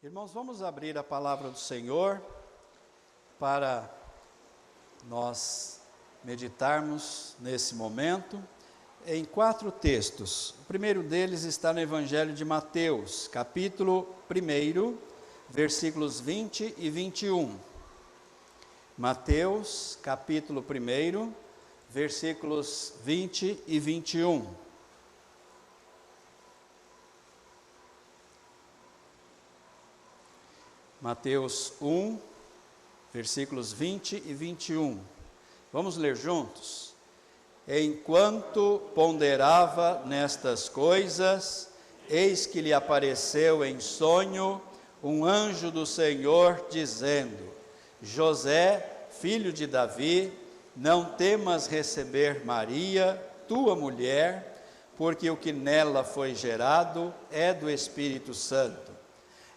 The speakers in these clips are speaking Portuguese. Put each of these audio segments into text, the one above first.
Irmãos, vamos abrir a palavra do Senhor para nós meditarmos nesse momento em 4 textos. O primeiro deles está no Evangelho de Mateus, capítulo 1, versículos 20 e 21. Mateus, capítulo 1, versículos 20 e 21. Mateus 1, versículos 20 e 21. Vamos ler juntos? Enquanto ponderava nestas coisas, eis que lhe apareceu em sonho um anjo do Senhor, dizendo: José, filho de Davi, não temas receber Maria, tua mulher, porque o que nela foi gerado é do Espírito Santo.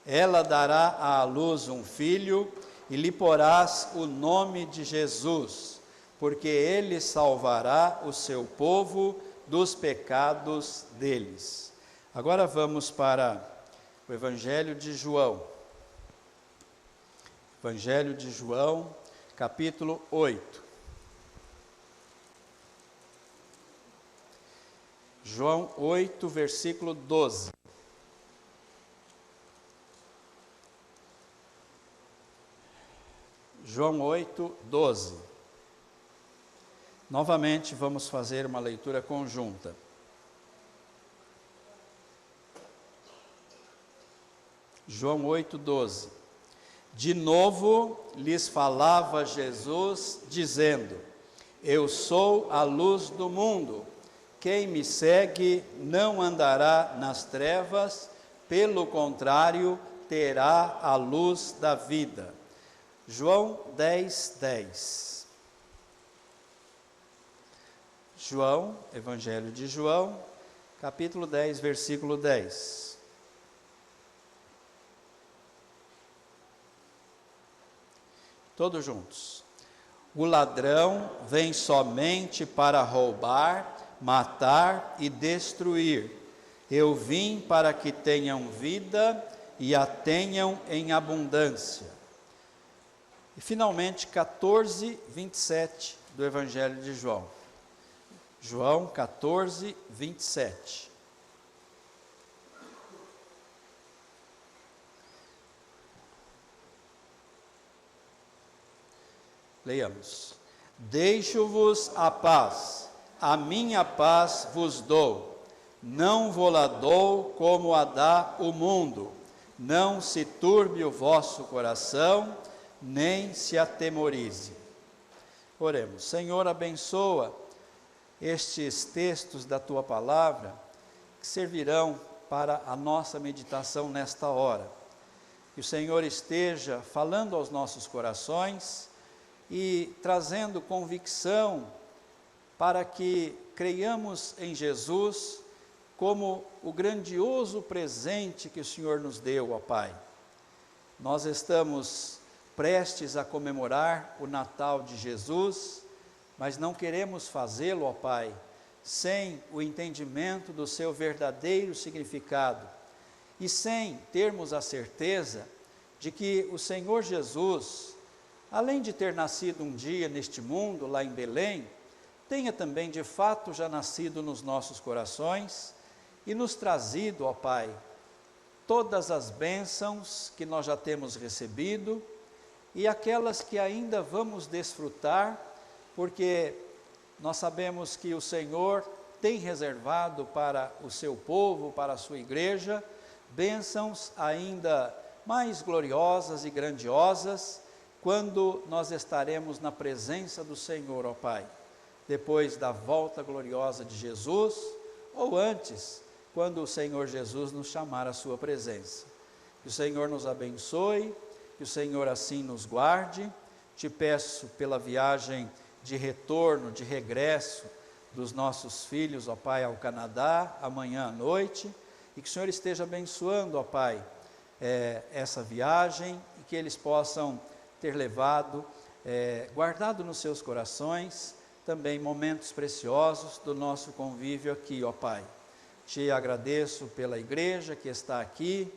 Ela dará à luz um filho, e lhe porás o nome de Jesus, porque ele salvará o seu povo dos pecados deles. Agora vamos para o Evangelho de João. Evangelho de João, capítulo 8. João 8, versículo 12. João 8, 12. Novamente vamos fazer uma leitura conjunta. João 8, 12. De novo lhes falava Jesus, dizendo: Eu sou a luz do mundo. Quem me segue não andará nas trevas, pelo contrário, terá a luz da vida. João 10, 10. João, Evangelho de João, capítulo 10, versículo 10. Todos juntos. O ladrão vem somente para roubar, matar e destruir. Eu vim para que tenham vida e a tenham em abundância. E finalmente 14, 27 do Evangelho de João. João 14, 27. Leiamos. Deixo-vos a paz, a minha paz vos dou. Não vou-la dou como a dá o mundo. Não se turbe o vosso coração, nem se atemorize. Oremos. Senhor, abençoa estes textos da Tua Palavra, que servirão para a nossa meditação nesta hora. Que o Senhor esteja falando aos nossos corações e trazendo convicção para que creiamos em Jesus como o grandioso presente que o Senhor nos deu, ó Pai. Nós estamos prestes a comemorar o Natal de Jesus, mas não queremos fazê-lo, ó Pai, sem o entendimento do seu verdadeiro significado e sem termos a certeza de que o Senhor Jesus, além de ter nascido um dia neste mundo, lá em Belém, tenha também de fato já nascido nos nossos corações e nos trazido, ó Pai, todas as bênçãos que nós já temos recebido e aquelas que ainda vamos desfrutar, porque nós sabemos que o Senhor tem reservado para o seu povo, para a sua igreja, bênçãos ainda mais gloriosas e grandiosas, quando nós estaremos na presença do Senhor, ó Pai, depois da volta gloriosa de Jesus, ou antes, quando o Senhor Jesus nos chamar à sua presença. Que o Senhor nos abençoe, que o Senhor assim nos guarde. Te peço pela viagem de retorno, de regresso dos nossos filhos, ó Pai, ao Canadá, amanhã à noite, e que o Senhor esteja abençoando, ó Pai, essa viagem, e que eles possam ter levado, guardado nos seus corações, também momentos preciosos do nosso convívio aqui, ó Pai. Te agradeço pela igreja que está aqui,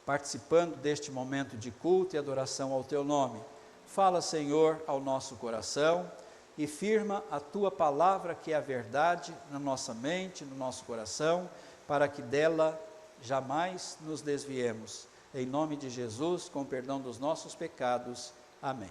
participando deste momento de culto e adoração ao Teu nome. Fala, Senhor, ao nosso coração e firma a Tua palavra, que é a verdade, na nossa mente, no nosso coração, para que dela jamais nos desviemos. Em nome de Jesus, com perdão dos nossos pecados. Amém.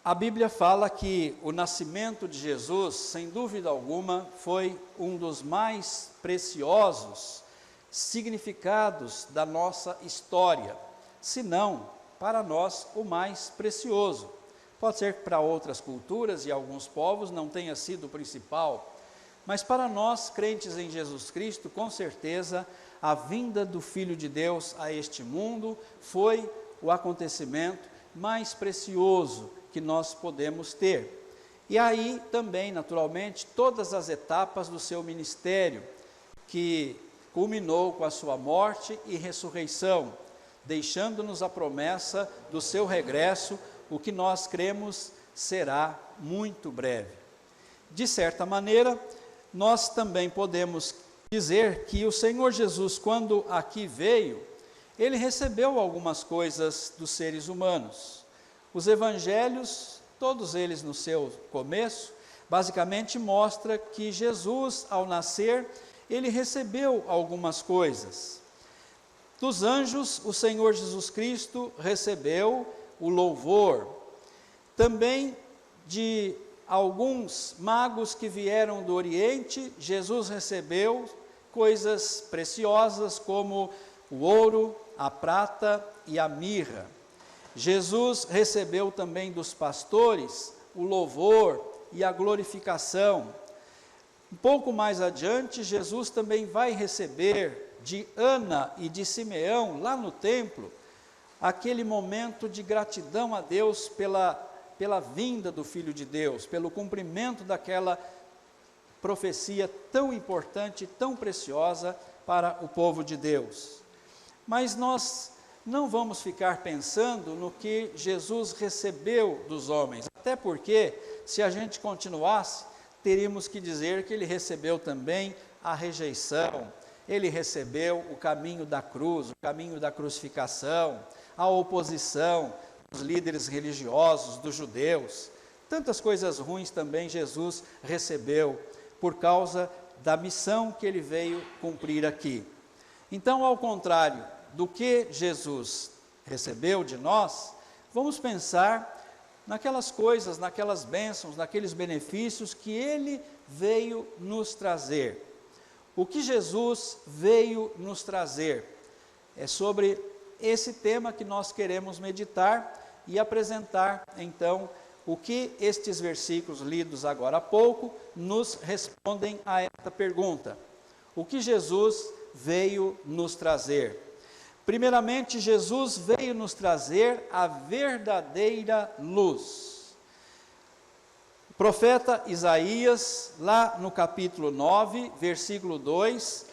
A Bíblia fala que o nascimento de Jesus, sem dúvida alguma, foi um dos mais preciosos significados da nossa história, se não, para nós, o mais precioso. Pode ser que para outras culturas e alguns povos não tenha sido o principal, mas para nós, crentes em Jesus Cristo, com certeza, a vinda do Filho de Deus a este mundo foi o acontecimento mais precioso que nós podemos ter. E aí também, naturalmente, todas as etapas do seu ministério, que culminou com a sua morte e ressurreição, deixando-nos a promessa do seu regresso, o que nós cremos será muito breve. De certa maneira, nós também podemos dizer que o Senhor Jesus, quando aqui veio, ele recebeu algumas coisas dos seres humanos. Os evangelhos, todos eles no seu começo, basicamente mostra que Jesus, ao nascer, ele recebeu algumas coisas. Dos anjos, o Senhor Jesus Cristo recebeu o louvor. Também de alguns magos que vieram do Oriente, Jesus recebeu coisas preciosas como o ouro, a prata e a mirra. Jesus recebeu também dos pastores o louvor e a glorificação. Um pouco mais adiante, Jesus também vai receber de Ana e de Simeão, lá no templo, aquele momento de gratidão a Deus pela vinda do Filho de Deus, pelo cumprimento daquela profecia tão importante, tão preciosa para o povo de Deus. Mas nós não vamos ficar pensando no que Jesus recebeu dos homens, até porque, se a gente continuasse, teríamos que dizer que ele recebeu também a rejeição, ele recebeu o caminho da cruz, o caminho da crucificação, a oposição dos líderes religiosos, dos judeus. Tantas coisas ruins também Jesus recebeu por causa da missão que ele veio cumprir aqui. Então, ao contrário do que Jesus recebeu de nós, vamos pensar naquelas coisas, naquelas bênçãos, naqueles benefícios que ele veio nos trazer. O que Jesus veio nos trazer? É sobre esse tema que nós queremos meditar e apresentar, então, o que estes versículos lidos agora há pouco nos respondem a esta pergunta. O que Jesus veio nos trazer? Primeiramente, Jesus veio nos trazer a verdadeira luz. O profeta Isaías, lá no capítulo 9, versículo 2,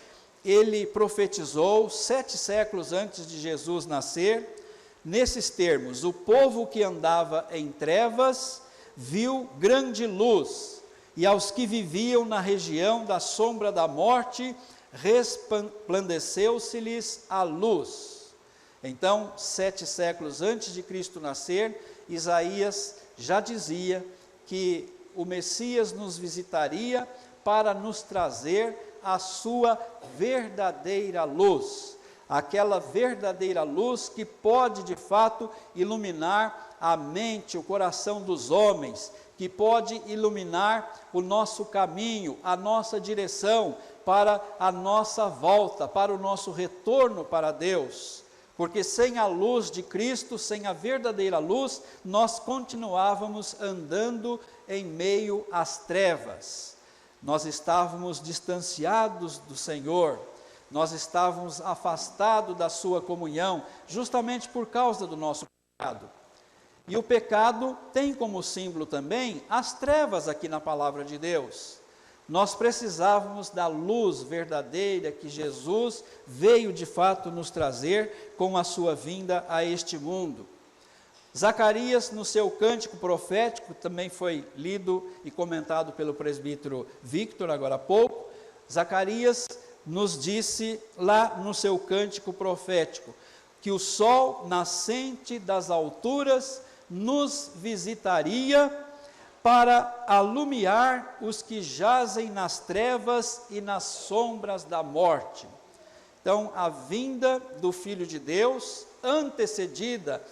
ele profetizou 7 séculos antes de Jesus nascer, nesses termos: o povo que andava em trevas viu grande luz, e aos que viviam na região da sombra da morte, resplandeceu-se-lhes a luz. Então, 7 séculos antes de Cristo nascer, Isaías já dizia que o Messias nos visitaria para nos trazer a sua verdadeira luz, aquela verdadeira luz que pode de fato iluminar a mente, o coração dos homens, que pode iluminar o nosso caminho, a nossa direção, para a nossa volta, para o nosso retorno para Deus, porque sem a luz de Cristo, sem a verdadeira luz, nós continuávamos andando em meio às trevas, nós estávamos distanciados do Senhor, nós estávamos afastados da sua comunhão, justamente por causa do nosso pecado. E o pecado tem como símbolo também as trevas aqui na palavra de Deus. Nós precisávamos da luz verdadeira que Jesus veio de fato nos trazer com a sua vinda a este mundo. Zacarias, no seu cântico profético, também foi lido e comentado pelo presbítero Victor agora há pouco, Zacarias nos disse lá no seu cântico profético, que o sol nascente das alturas nos visitaria para alumiar os que jazem nas trevas e nas sombras da morte. Então, a vinda do Filho de Deus, antecedida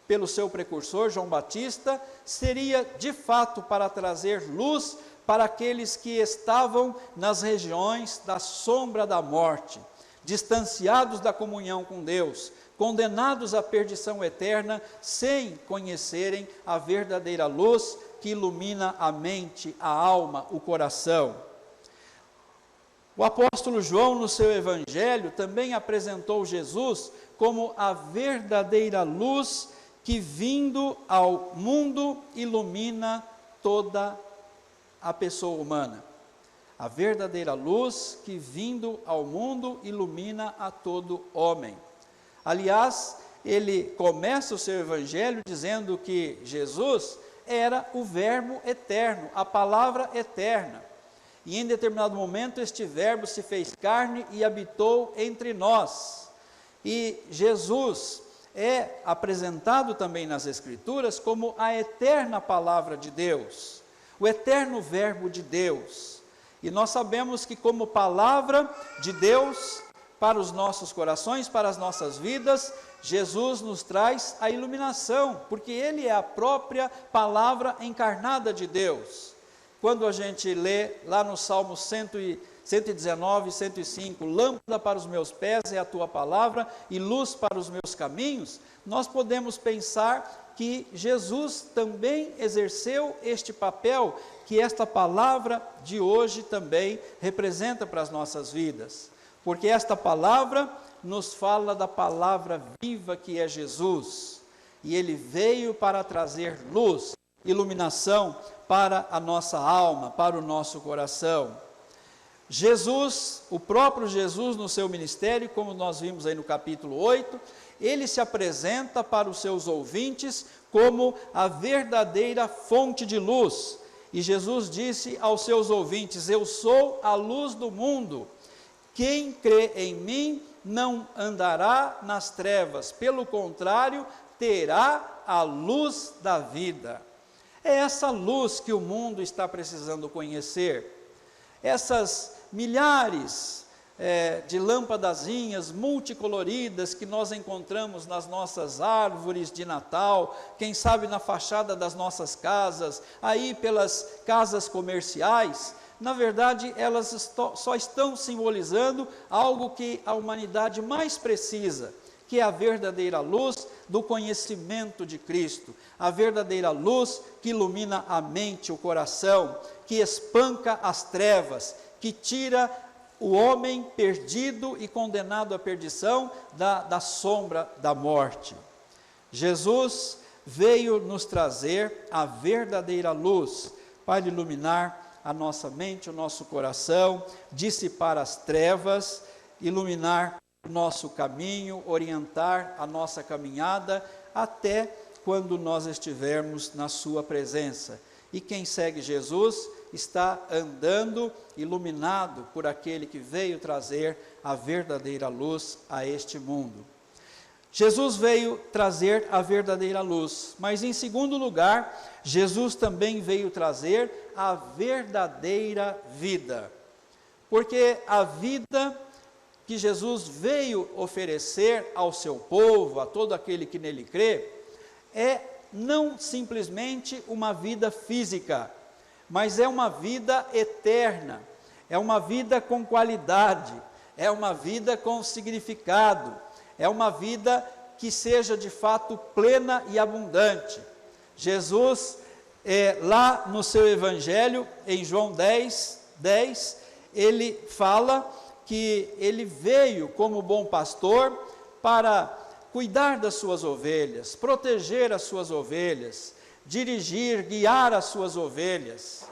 pelo seu precursor, João Batista, seria de fato para trazer luz para aqueles que estavam nas regiões da sombra da morte, distanciados da comunhão com Deus, condenados à perdição eterna, sem conhecerem a verdadeira luz que ilumina a mente, a alma, o coração. O apóstolo João, no seu evangelho, também apresentou Jesus como a verdadeira luz que, vindo ao mundo, ilumina toda a pessoa humana. A verdadeira luz que, vindo ao mundo, ilumina a todo homem. Aliás, ele começa o seu evangelho dizendo que Jesus era o verbo eterno, a palavra eterna. E em determinado momento este verbo se fez carne e habitou entre nós. E Jesus é apresentado também nas Escrituras como a eterna palavra de Deus, o eterno verbo de Deus. E nós sabemos que como palavra de Deus para os nossos corações, para as nossas vidas, Jesus nos traz a iluminação, porque Ele é a própria palavra encarnada de Deus. Quando a gente lê lá no Salmo 119, 105, lâmpada para os meus pés é a tua palavra e luz para os meus caminhos, nós podemos pensar que Jesus também exerceu este papel que esta palavra de hoje também representa para as nossas vidas. Porque esta palavra nos fala da palavra viva que é Jesus, e Ele veio para trazer luz, iluminação para a nossa alma, para o nosso coração. Jesus, o próprio Jesus no seu ministério, como nós vimos aí no capítulo 8, Ele se apresenta para os seus ouvintes como a verdadeira fonte de luz, e Jesus disse aos seus ouvintes: eu sou a luz do mundo. Quem crê em mim não andará nas trevas, pelo contrário, terá a luz da vida. É essa luz que o mundo está precisando conhecer. Essas milhares de lâmpadazinhas multicoloridas que nós encontramos nas nossas árvores de Natal, quem sabe na fachada das nossas casas, aí pelas casas comerciais, na verdade, elas só estão simbolizando algo que a humanidade mais precisa, que é a verdadeira luz do conhecimento de Cristo, a verdadeira luz que ilumina a mente, o coração, que espanca as trevas, que tira o homem perdido e condenado à perdição da sombra da morte. Jesus veio nos trazer a verdadeira luz para iluminar a nossa mente, o nosso coração, dissipar as trevas, iluminar o nosso caminho, orientar a nossa caminhada, até quando nós estivermos na sua presença. E quem segue Jesus está andando iluminado por aquele que veio trazer a verdadeira luz a este mundo. Jesus veio trazer a verdadeira luz, mas em segundo lugar, Jesus também veio trazer a verdadeira vida, porque a vida que Jesus veio oferecer ao seu povo, a todo aquele que nele crê, é não simplesmente uma vida física, mas é uma vida eterna, é uma vida com qualidade, é uma vida com significado, é uma vida que seja de fato plena e abundante. Jesus, lá no seu evangelho, em João 10, ele fala que ele veio como bom pastor para cuidar das suas ovelhas, proteger as suas ovelhas, dirigir, guiar as suas ovelhas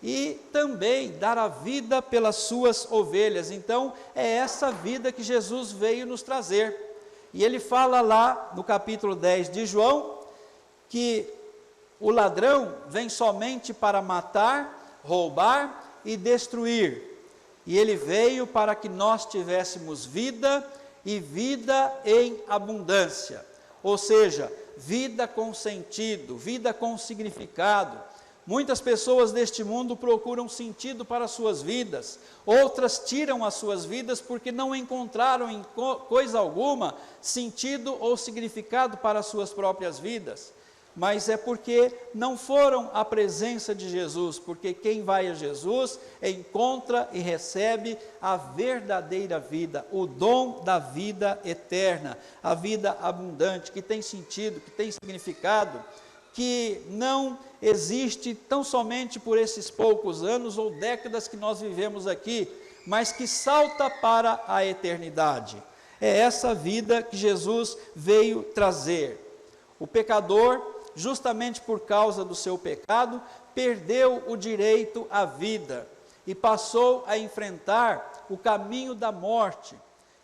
e também dar a vida pelas suas ovelhas. Então, é essa vida que Jesus veio nos trazer. E ele fala lá no capítulo 10 de João, que o ladrão vem somente para matar, roubar e destruir. E ele veio para que nós tivéssemos vida e vida em abundância. Ou seja, vida com sentido, vida com significado. Muitas pessoas deste mundo procuram sentido para as suas vidas, outras tiram as suas vidas porque não encontraram em coisa alguma sentido ou significado para as suas próprias vidas. Mas é porque não foram à presença de Jesus, porque quem vai a Jesus encontra e recebe a verdadeira vida, o dom da vida eterna, a vida abundante, que tem sentido, que tem significado, que não existe tão somente por esses poucos anos ou décadas que nós vivemos aqui, mas que salta para a eternidade. É essa vida que Jesus veio trazer. O pecador, justamente por causa do seu pecado, perdeu o direito à vida e passou a enfrentar o caminho da morte.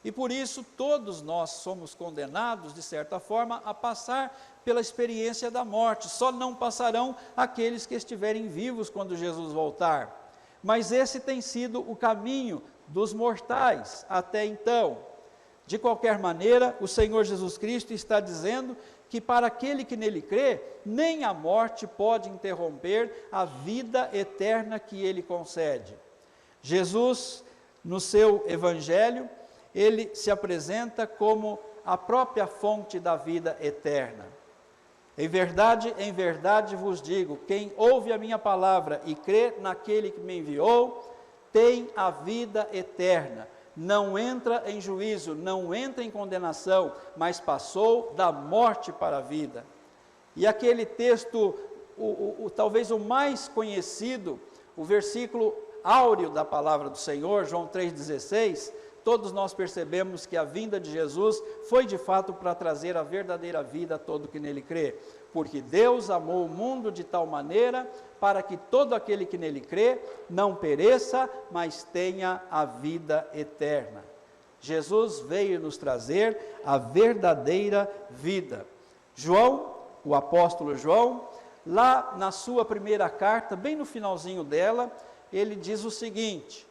E por isso todos nós somos condenados, de certa forma, a passar pela experiência da morte. Só não passarão aqueles que estiverem vivos quando Jesus voltar. Mas esse tem sido o caminho dos mortais até então. De qualquer maneira, o Senhor Jesus Cristo está dizendo que para aquele que nele crê, nem a morte pode interromper a vida eterna que ele concede. Jesus, no seu evangelho, ele se apresenta como a própria fonte da vida eterna. Em verdade vos digo, quem ouve a minha palavra e crê naquele que me enviou, tem a vida eterna. Não entra em juízo, não entra em condenação, mas passou da morte para a vida. E aquele texto, talvez o mais conhecido, o versículo áureo da palavra do Senhor, João 3,16, todos nós percebemos que a vinda de Jesus foi de fato para trazer a verdadeira vida a todo que nele crê. Porque Deus amou o mundo de tal maneira para que todo aquele que nele crê não pereça, mas tenha a vida eterna. Jesus veio nos trazer a verdadeira vida. João, o apóstolo João, lá na sua primeira carta, bem no finalzinho dela, ele diz o seguinte,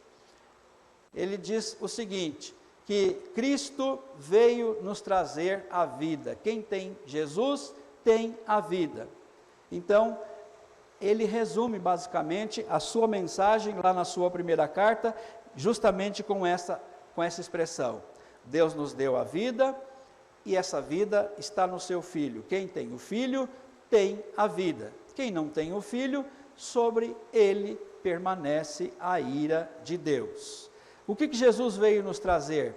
que Cristo veio nos trazer a vida. Quem tem Jesus tem a vida. Então, ele resume basicamente a sua mensagem lá na sua primeira carta, justamente com essa expressão: Deus nos deu a vida e essa vida está no seu Filho. Quem tem o Filho tem a vida. Quem não tem o Filho, sobre ele permanece a ira de Deus. O que Jesus veio nos trazer?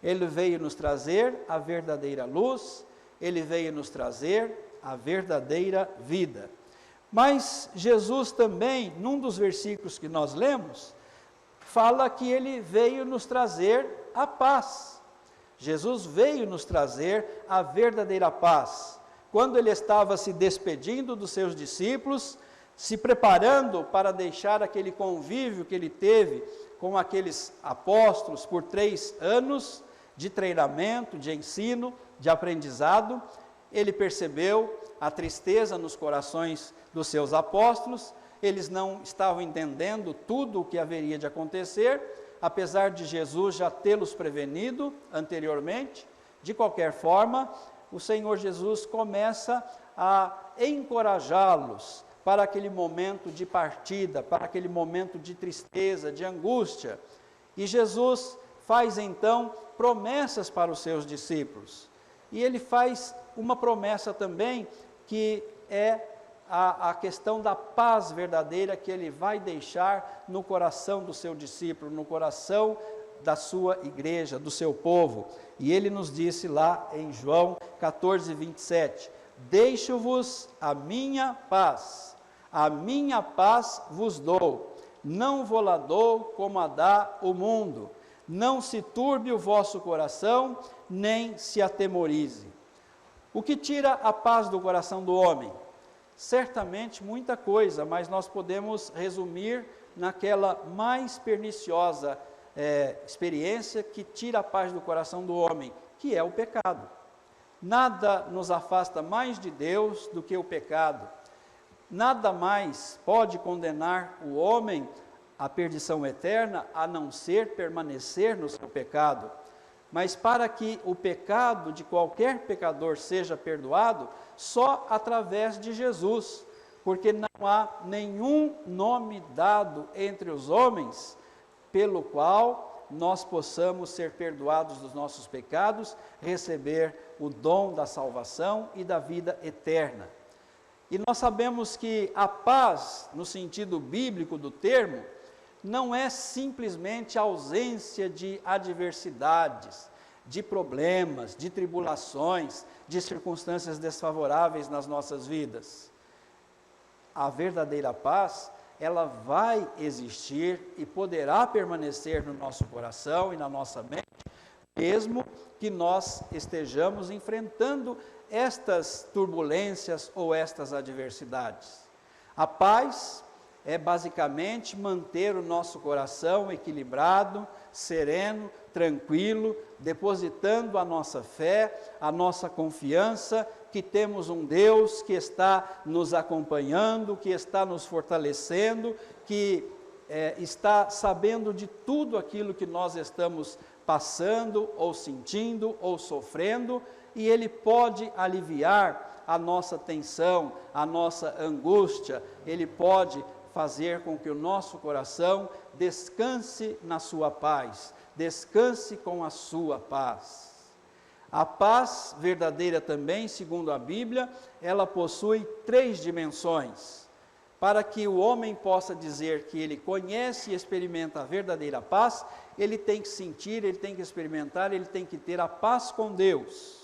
Ele veio nos trazer a verdadeira luz, ele veio nos trazer a verdadeira vida. Mas Jesus também, num dos versículos que nós lemos, fala que ele veio nos trazer a paz. Jesus veio nos trazer a verdadeira paz. Quando ele estava se despedindo dos seus discípulos, se preparando para deixar aquele convívio que ele teve com aqueles apóstolos por 3 anos de treinamento, de ensino, de aprendizado, ele percebeu a tristeza nos corações dos seus apóstolos. Eles não estavam entendendo tudo o que haveria de acontecer, apesar de Jesus já tê-los prevenido anteriormente. De qualquer forma, o Senhor Jesus começa a encorajá-los para aquele momento de partida, para aquele momento de tristeza, de angústia. E Jesus faz então promessas para os seus discípulos. E ele faz uma promessa também, que é a questão da paz verdadeira que ele vai deixar no coração do seu discípulo, no coração da sua igreja, do seu povo. E ele nos disse lá em João 14:27, deixo-vos a minha paz vos dou, não vou-la dou como a dá o mundo. Não se turbe o vosso coração, nem se atemorize. O que tira a paz do coração do homem? Certamente muita coisa, mas nós podemos resumir naquela mais perniciosa experiência que tira a paz do coração do homem, que é o pecado. Nada nos afasta mais de Deus do que o pecado. Nada mais pode condenar o homem a perdição eterna, a não ser permanecer no seu pecado. Mas para que o pecado de qualquer pecador seja perdoado, só através de Jesus, porque não há nenhum nome dado entre os homens pelo qual nós possamos ser perdoados dos nossos pecados, receber o dom da salvação e da vida eterna. E nós sabemos que a paz, no sentido bíblico do termo, não é simplesmente a ausência de adversidades, de problemas, de tribulações, de circunstâncias desfavoráveis nas nossas vidas. A verdadeira paz, ela vai existir e poderá permanecer no nosso coração e na nossa mente, mesmo que nós estejamos enfrentando estas turbulências ou estas adversidades. A paz é basicamente manter o nosso coração equilibrado, sereno, tranquilo, depositando a nossa fé, a nossa confiança, que temos um Deus que está nos acompanhando, que está nos fortalecendo, que está sabendo de tudo aquilo que nós estamos passando, ou sentindo, ou sofrendo, e Ele pode aliviar a nossa tensão, a nossa angústia, Ele pode fazer com que o nosso coração descanse na sua paz, descanse com a sua paz. A paz verdadeira também, segundo a Bíblia, ela possui 3 dimensões. Para que o homem possa dizer que ele conhece e experimenta a verdadeira paz, ele tem que sentir, ele tem que experimentar, ele tem que ter a paz com Deus.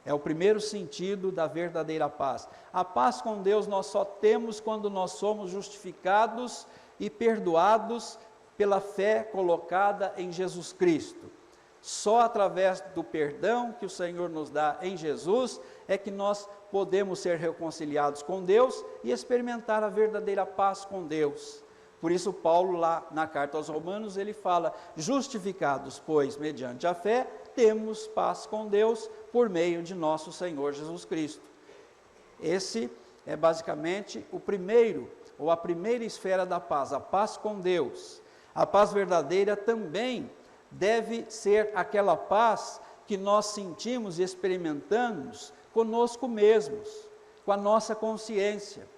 É o primeiro sentido da verdadeira paz. A paz com Deus nós só temos quando nós somos justificados e perdoados pela fé colocada em Jesus Cristo. Só através do perdão que o Senhor nos dá em Jesus é que nós podemos ser reconciliados com Deus e experimentar a verdadeira paz com Deus. Por isso Paulo lá na carta aos Romanos ele fala: justificados, pois, mediante a fé, temos paz com Deus por meio de nosso Senhor Jesus Cristo. Esse é basicamente o primeiro, ou a primeira esfera da paz, a paz com Deus. A paz verdadeira também deve ser aquela paz que nós sentimos e experimentamos conosco mesmos, com a nossa consciência.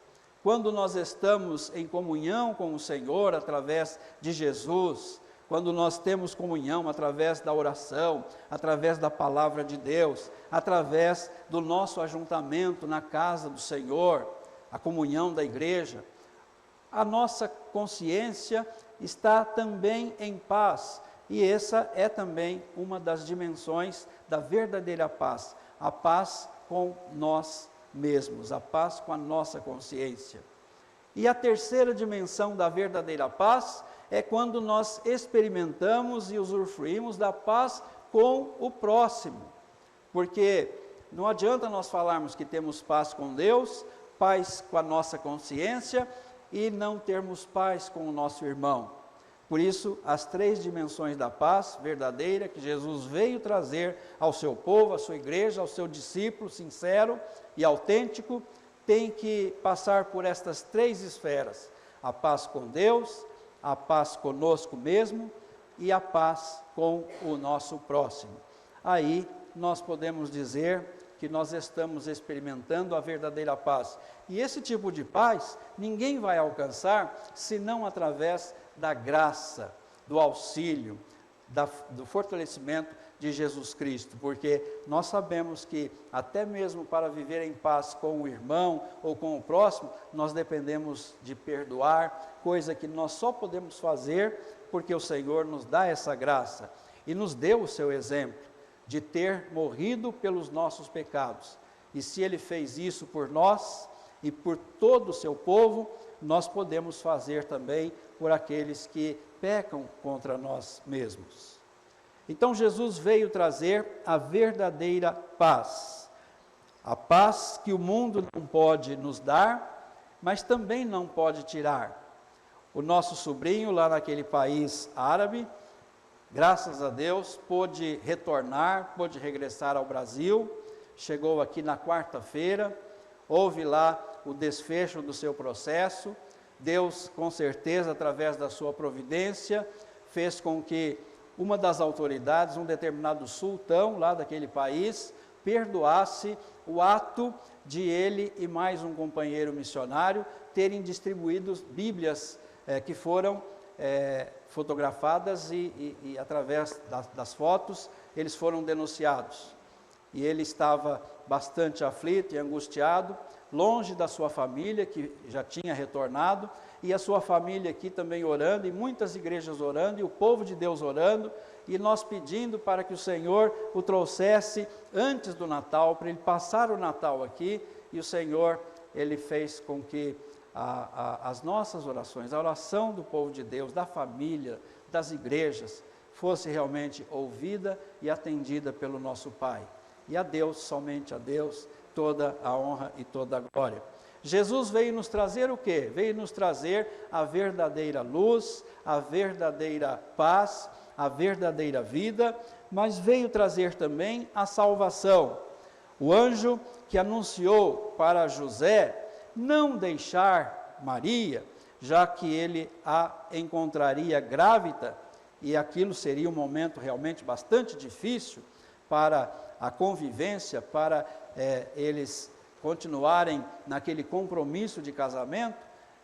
Quando nós estamos em comunhão com o Senhor através de Jesus, quando nós temos comunhão através da oração, através da palavra de Deus, através do nosso ajuntamento na casa do Senhor, a comunhão da igreja, a nossa consciência está também em paz. E essa é também uma das dimensões da verdadeira paz, a paz com nós mesmos, a paz com a nossa consciência. E a terceira dimensão da verdadeira paz é quando nós experimentamos e usufruímos da paz com o próximo. Porque não adianta nós falarmos que temos paz com Deus, paz com a nossa consciência e não termos paz com o nosso irmão. Por isso, as 3 dimensões da paz verdadeira que Jesus veio trazer ao seu povo, à sua igreja, ao seu discípulo sincero e autêntico, tem que passar por estas 3 esferas: a paz com Deus, a paz conosco mesmo e a paz com o nosso próximo. Aí nós podemos dizer que nós estamos experimentando a verdadeira paz. E esse tipo de paz ninguém vai alcançar senão através da graça, do auxílio, do fortalecimento de Jesus Cristo, porque nós sabemos que até mesmo para viver em paz com o irmão ou com o próximo, nós dependemos de perdoar, coisa que nós só podemos fazer porque o Senhor nos dá essa graça e nos deu o seu exemplo de ter morrido pelos nossos pecados. E se Ele fez isso por nós e por todo o seu povo, nós podemos fazer também por aqueles que pecam contra nós mesmos. Então Jesus veio trazer a verdadeira paz, a paz que o mundo não pode nos dar, mas também não pode tirar. O nosso sobrinho lá naquele país árabe, graças a Deus, pôde retornar, pôde regressar ao Brasil, chegou aqui na quarta-feira, houve lá o desfecho do seu processo, Deus, com certeza, através da sua providência, fez com que uma das autoridades, um determinado sultão lá daquele país, perdoasse o ato de ele e mais um companheiro missionário terem distribuído Bíblias que foram fotografadas e através das fotos eles foram denunciados. E ele estava bastante aflito e angustiado, longe da sua família, que já tinha retornado, e a sua família aqui também orando, e muitas igrejas orando, e o povo de Deus orando, e nós pedindo para que o Senhor o trouxesse antes do Natal, para ele passar o Natal aqui, e o Senhor, ele fez com que as nossas orações, a oração do povo de Deus, da família, das igrejas, fosse realmente ouvida e atendida pelo nosso Pai. E a Deus, somente a Deus, toda a honra e toda a glória. Jesus veio nos trazer o quê? Veio nos trazer a verdadeira luz, a verdadeira paz, a verdadeira vida, mas veio trazer também a salvação. O anjo que anunciou para José não deixar Maria, já que ele a encontraria grávida, e aquilo seria um momento realmente bastante difícil para a convivência, para eles continuarem naquele compromisso de casamento.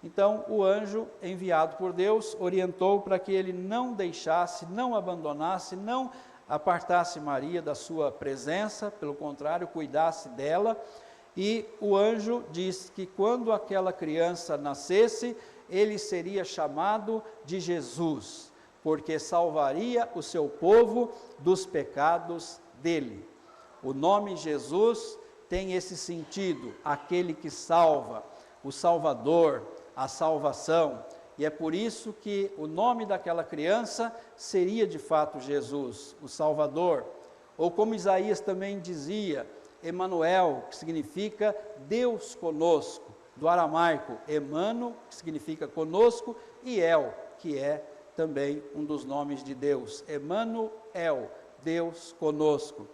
Então o anjo enviado por Deus orientou para que ele não deixasse, não abandonasse, não apartasse Maria da sua presença, pelo contrário, cuidasse dela. E o anjo disse que quando aquela criança nascesse, ele seria chamado de Jesus, porque salvaria o seu povo dos pecados dele. O nome Jesus tem esse sentido, aquele que salva, o Salvador, a salvação. E é por isso que o nome daquela criança seria de fato Jesus, o Salvador. Ou como Isaías também dizia, Emanuel, que significa Deus conosco, do aramaico Emano, que significa conosco, e El, que é também um dos nomes de Deus, Emanuel, Deus conosco.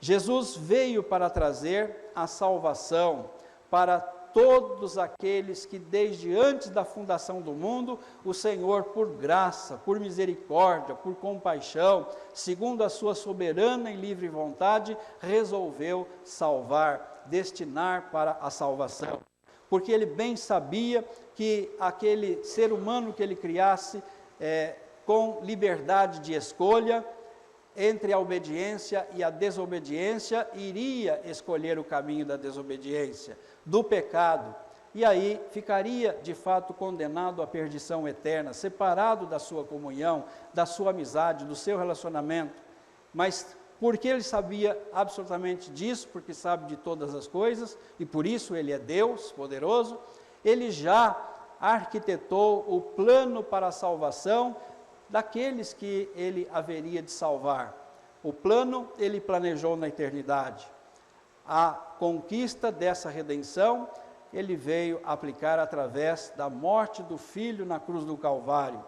Jesus veio para trazer a salvação para todos aqueles que desde antes da fundação do mundo, o Senhor, por graça, por misericórdia, por compaixão, segundo a sua soberana e livre vontade, resolveu salvar, destinar para a salvação. Porque ele bem sabia que aquele ser humano que ele criasse, com liberdade de escolha, entre a obediência e a desobediência, iria escolher o caminho da desobediência, do pecado, e aí ficaria de fato condenado à perdição eterna, separado da sua comunhão, da sua amizade, do seu relacionamento. Mas porque ele sabia absolutamente disso, porque sabe de todas as coisas, e por isso ele é Deus poderoso, ele já arquitetou o plano para a salvação daqueles que ele haveria de salvar. O plano ele planejou na eternidade. A conquista dessa redenção ele veio aplicar através da morte do Filho na cruz do Calvário.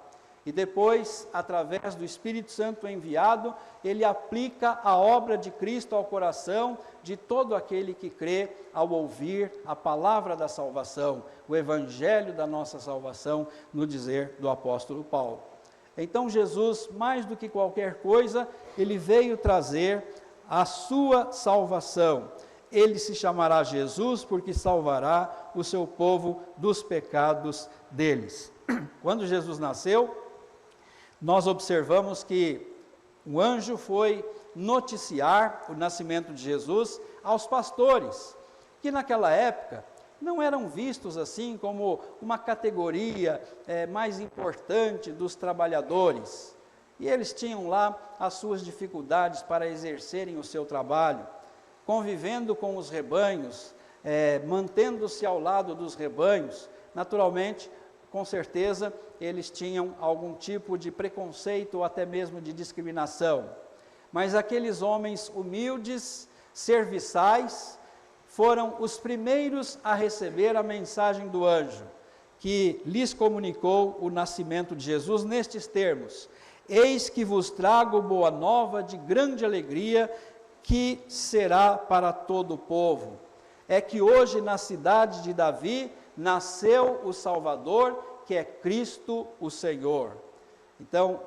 E depois, através do Espírito Santo enviado, ele aplica a obra de Cristo ao coração de todo aquele que crê ao ouvir a palavra da salvação, o evangelho da nossa salvação, no dizer do apóstolo Paulo. Então Jesus, mais do que qualquer coisa, ele veio trazer a sua salvação. Ele se chamará Jesus porque salvará o seu povo dos pecados deles. Quando Jesus nasceu, nós observamos que o anjo foi noticiar o nascimento de Jesus aos pastores, que naquela época não eram vistos assim como uma categoria mais importante dos trabalhadores. E eles tinham lá as suas dificuldades para exercerem o seu trabalho, convivendo com os rebanhos, mantendo-se ao lado dos rebanhos. Naturalmente, com certeza, eles tinham algum tipo de preconceito ou até mesmo de discriminação. Mas aqueles homens humildes, serviçais, foram os primeiros a receber a mensagem do anjo, que lhes comunicou o nascimento de Jesus nestes termos: eis que vos trago boa nova de grande alegria, que será para todo o povo. É que hoje na cidade de Davi nasceu o Salvador, que é Cristo o Senhor. Então,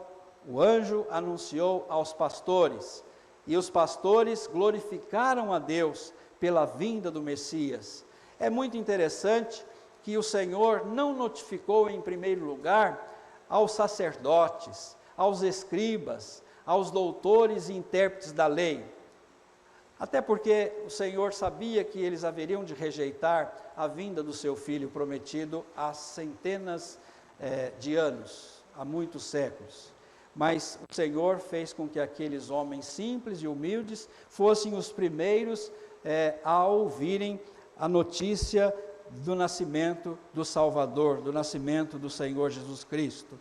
o anjo anunciou aos pastores, e os pastores glorificaram a Deus pela vinda do Messias. É muito interessante que o Senhor não notificou em primeiro lugar aos sacerdotes, aos escribas, aos doutores e intérpretes da lei. Até porque o Senhor sabia que eles haveriam de rejeitar a vinda do seu Filho prometido há centenas de anos, há muitos séculos. Mas o Senhor fez com que aqueles homens simples e humildes fossem os primeiros a ouvirem a notícia do nascimento do Salvador, do nascimento do Senhor Jesus Cristo.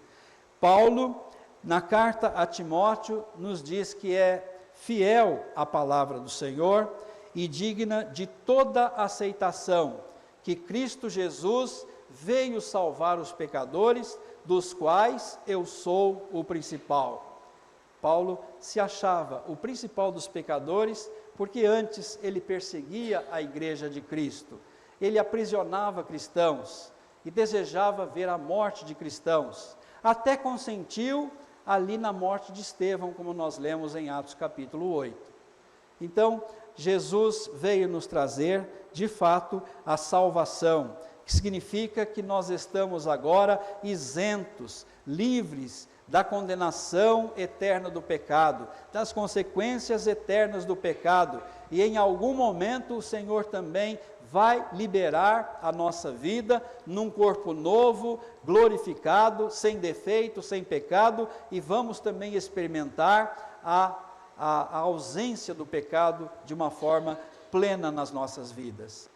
Paulo, na carta a Timóteo, nos diz que é fiel à palavra do Senhor e digna de toda aceitação, que Cristo Jesus veio salvar os pecadores, dos quais eu sou o principal. Paulo se achava o principal dos pecadores, porque antes ele perseguia a igreja de Cristo, ele aprisionava cristãos e desejava ver a morte de cristãos, até consentiu ali na morte de Estevão, como nós lemos em Atos capítulo 8. Então, Jesus veio nos trazer, de fato, a salvação, que significa que nós estamos agora isentos, livres da condenação eterna do pecado, das consequências eternas do pecado, e em algum momento o Senhor também vai liberar a nossa vida num corpo novo, glorificado, sem defeito, sem pecado, e vamos também experimentar a ausência do pecado de uma forma plena nas nossas vidas.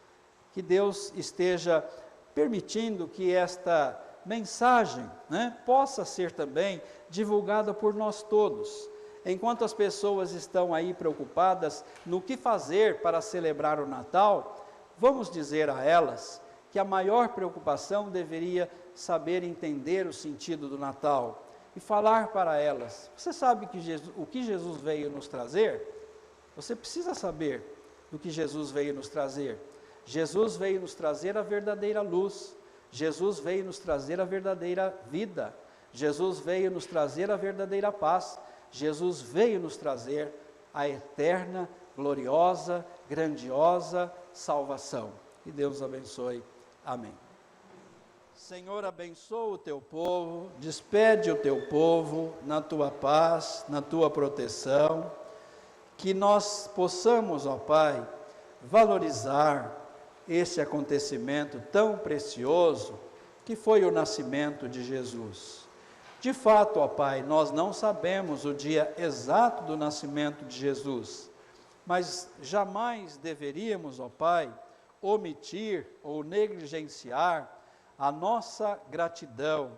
Que Deus esteja permitindo que esta mensagem, possa ser também divulgada por nós todos. Enquanto as pessoas estão aí preocupadas no que fazer para celebrar o Natal, vamos dizer a elas que a maior preocupação deveria saber entender o sentido do Natal e falar para elas: você sabe o que Jesus veio nos trazer? Você precisa saber do que Jesus veio nos trazer. Jesus veio nos trazer a verdadeira luz, Jesus veio nos trazer a verdadeira vida, Jesus veio nos trazer a verdadeira paz, Jesus veio nos trazer a eterna, gloriosa, grandiosa salvação. Que Deus abençoe. Amém. Senhor, abençoa o teu povo, despede o teu povo na tua paz, na tua proteção, que nós possamos, ó Pai, valorizar esse acontecimento tão precioso que foi o nascimento de Jesus. De fato, ó Pai, nós não sabemos o dia exato do nascimento de Jesus, mas jamais deveríamos, ó Pai, omitir ou negligenciar a nossa gratidão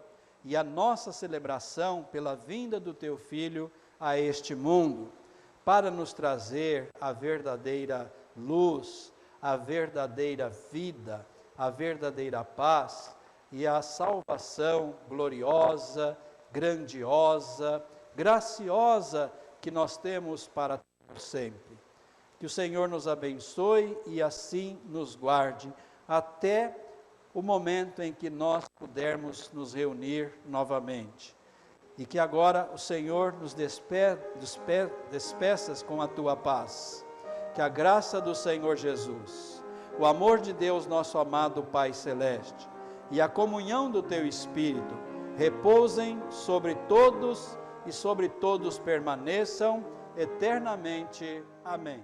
e a nossa celebração pela vinda do Teu Filho a este mundo, para nos trazer a verdadeira luz, a verdadeira vida, a verdadeira paz e a salvação gloriosa, grandiosa, graciosa que nós temos para sempre. Que o Senhor nos abençoe e assim nos guarde até o momento em que nós pudermos nos reunir novamente. E que agora o Senhor nos despeças com a tua paz. Que a graça do Senhor Jesus, o amor de Deus, nosso amado Pai Celeste, e a comunhão do teu Espírito repousem sobre todos e sobre todos permaneçam eternamente. Amém.